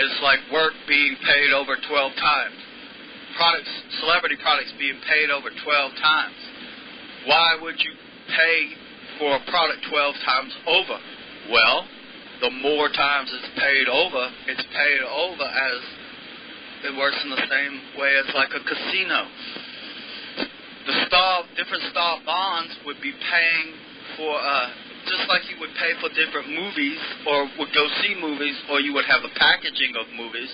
It's like work being paid over 12 times. Celebrity products being paid over 12 times. Why would you pay for a product 12 times over? Well, the more times it's paid over as it works in the same way as like a casino. Different star bonds would be paying for, just like you would pay for different movies or would go see movies, or you would have a packaging of movies.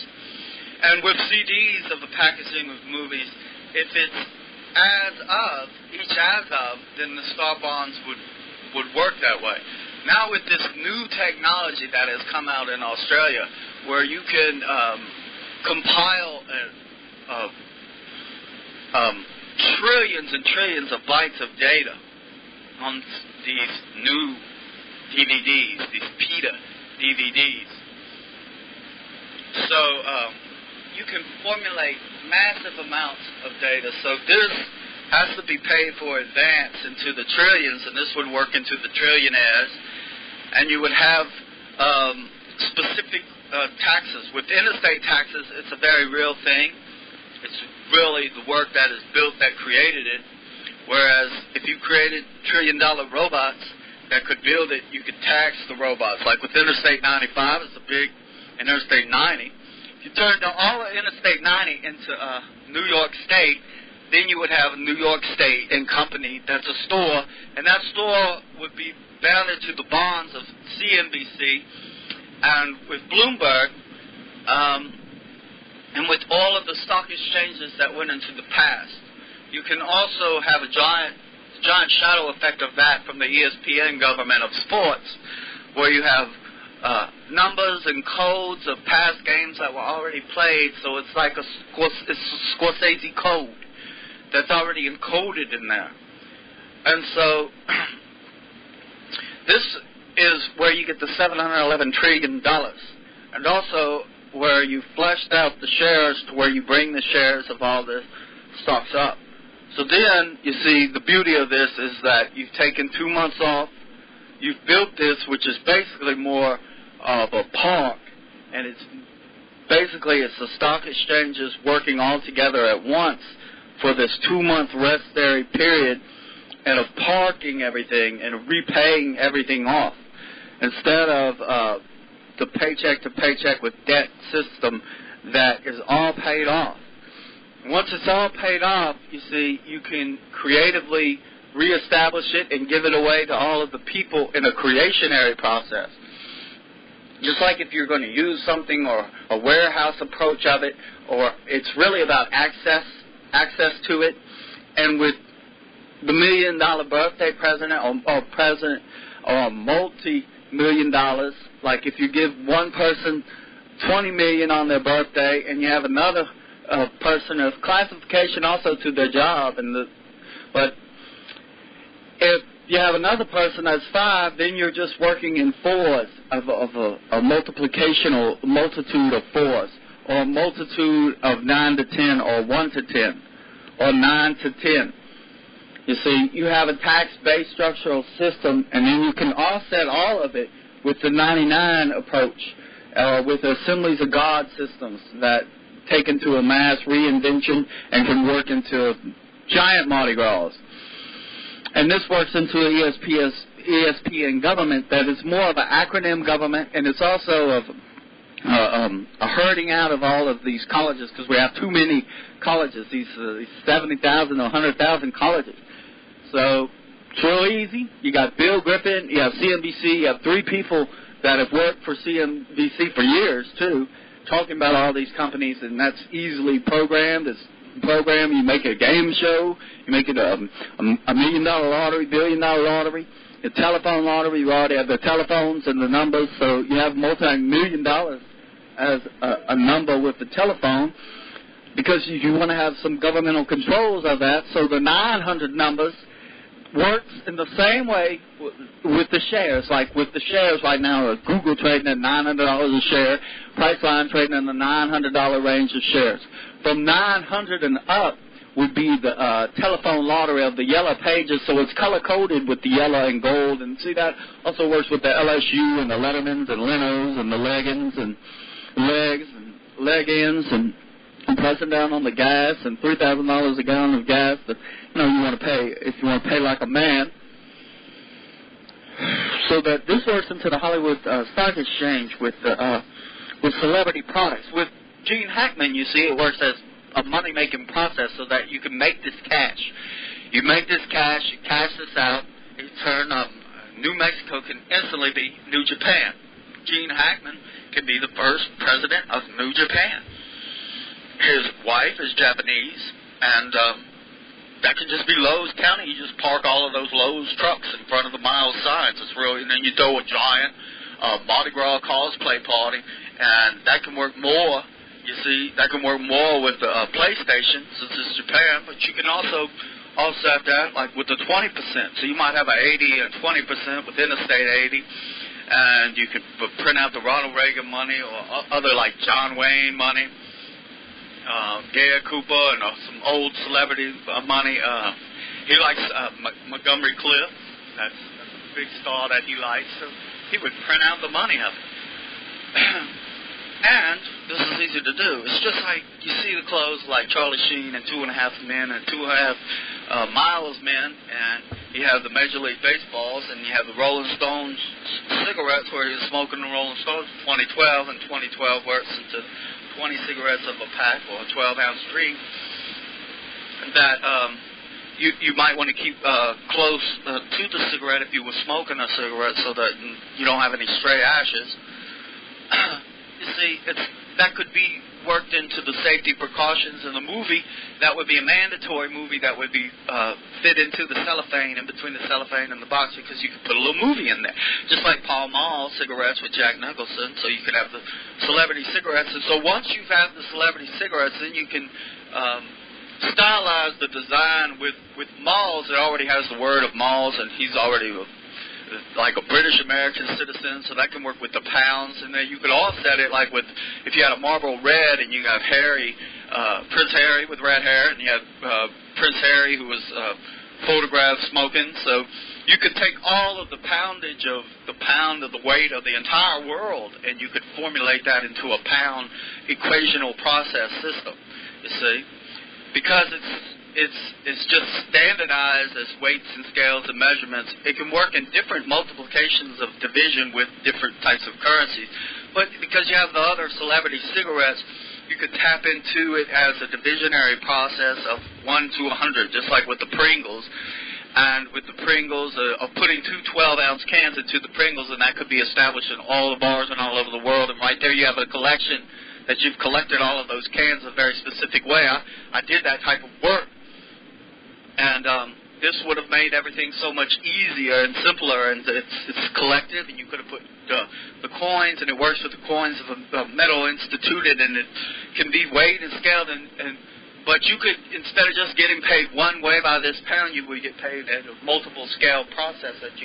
And with CDs of the packaging of movies, if it's each as of, then the star bonds would work that way. Now with this new technology that has come out in Australia, where you can compile trillions and trillions of bytes of data on these new DVDs, these PETA DVDs. So you can formulate massive amounts of data. So this has to be paid for advance into the trillions, and this would work into the trillionaires. And you would have specific taxes. With interstate taxes, it's a very real thing. It's really the work that is built that created it. Whereas if you created trillion-dollar robots that could build it, you could tax the robots. Like with Interstate 95, it's a big Interstate 90. If you turned all of Interstate 90 into New York State, then you would have a New York State and Company that's a store, and that store would be bounded to the bonds of CNBC, and with Bloomberg, and with all of the stock exchanges that went into the past. You can also have a giant shadow effect of that from the ESPN government of sports, where you have numbers and codes of past games that were already played, so it's like it's a Scorsese code that's already encoded in there. And so this is where you get the $711 trillion, and also where you fleshed out the shares to where you bring the shares of all the stocks up. So then, you see, the beauty of this is that you've taken 2 months off, you've built this, which is basically more of a park, and it's the stock exchanges working all together at once for this 2-month restary period, and of parking everything and repaying everything off, instead of the paycheck-to-paycheck with debt system that is all paid off. Once it's all paid off, you see, you can creatively reestablish it and give it away to all of the people in a creationary process. Just like if you're going to use something or a warehouse approach of it, or it's really about access to it. And with the $1 million birthday present or multi-million dollars, like if you give one person $20 million on their birthday and you have another person of classification also to their job, but if you have another person that's 5, then you're just working in fours of a multiplicational multitude of fours, or a multitude of 9 to 10, or 1 to 10, or 9 to 10. You see, you have a tax-based structural system, and then you can offset all of it with the 99 approach, with Assemblies of God systems that take into a mass reinvention and can work into giant Mardi Gras. And this works into an ESPN government that is more of an acronym government, and it's also of a herding out of all of these colleges, because we have too many colleges, these 70,000 or 100,000 colleges. So it's real easy. You got Bill Griffin, you have CNBC, you have 3 people that have worked for CNBC for years, too, talking about all these companies, and that's easily programmed. It's programmed. You make it a game show. You make it a $1 million lottery, $1 billion lottery, a telephone lottery. You already have the telephones and the numbers, so you have multi-million dollars as a number with the telephone, because you want to have some governmental controls of that. So the 900 numbers works in the same way with the shares. Like with the shares right now, Google trading at $900 a share, Priceline trading in the $900 range of shares. From 900 and up would be the telephone lottery of the yellow pages, so it's color-coded with the yellow and gold. And see, that also works with the LSU and the Lettermans and Lenos and the Leggins and legs and leg ends and pressing down on the gas and $3,000 a gallon of gas that you want to pay if you want to pay like a man. So that this works into the Hollywood Stock Exchange with celebrity products. With Gene Hackman, you see, it works as a money-making process so that you can make this cash. You make this cash, you cash this out, you turn New Mexico can instantly be New Japan. Gene Hackman can be the first president of New Japan. His wife is Japanese, and that can just be Lowe's County. You just park all of those Lowe's trucks in front of the mile signs. It's really, and then you throw a giant Mardi Gras cosplay party, and that can work more. You see, that can work more with the PlayStation since it's Japan, but you can also offset that like with the 20%. So you might have an 80 and 20% within the state 80, and you could print out the Ronald Reagan money or other like John Wayne money. Gary Cooper and some old celebrity money. He likes Montgomery Clift. That's a big star that he likes. So he would print out the money of it. And this is easy to do. It's just like you see the clothes like Charlie Sheen and 2.5 Men and 2.5 Miles Men, and you have the Major League Baseballs, and you have the Rolling Stones cigarettes where he was smoking the Rolling Stones in 2012, and 2012 works into 20 cigarettes of a pack or a 12-ounce drink that you might want to keep close to the cigarette if you were smoking a cigarette so that you don't have any stray ashes. You see, that could be worked into the safety precautions in the movie. That would be a mandatory movie that would be fit into the cellophane, in between the cellophane and the box, because you could put a little movie in there. Just like Pall Mall cigarettes with Jack Nicholson, so you could have the celebrity cigarettes. And so once you've had the celebrity cigarettes, then you can stylize the design with Malls. It already has the word of Malls, and he's already like a British American citizen, so that can work with the pounds. And then you could offset it like with, if you had a Marlboro Red and you have Prince Harry with red hair, and you have Prince Harry who was photographed smoking. So you could take all of the poundage of the pound of the weight of the entire world, and you could formulate that into a pound equational process system, you see, because it's just standardized as weights and scales and measurements. It can work in different multiplications of division with different types of currencies. But because you have the other celebrity cigarettes, you could tap into it as a divisionary process of 1 to 100, just like with the Pringles. And with the Pringles, of putting two 12-ounce cans into the Pringles, and that could be established in all the bars and all over the world. And right there you have a collection that you've collected all of those cans in a very specific way. I did that type of work. And this would have made everything so much easier and simpler, and it's collective, and you could have put the coins, and it works with the coins of a metal instituted, and it can be weighed and scaled, but you could, instead of just getting paid one way by this pound, you would get paid at a multiple scale process that you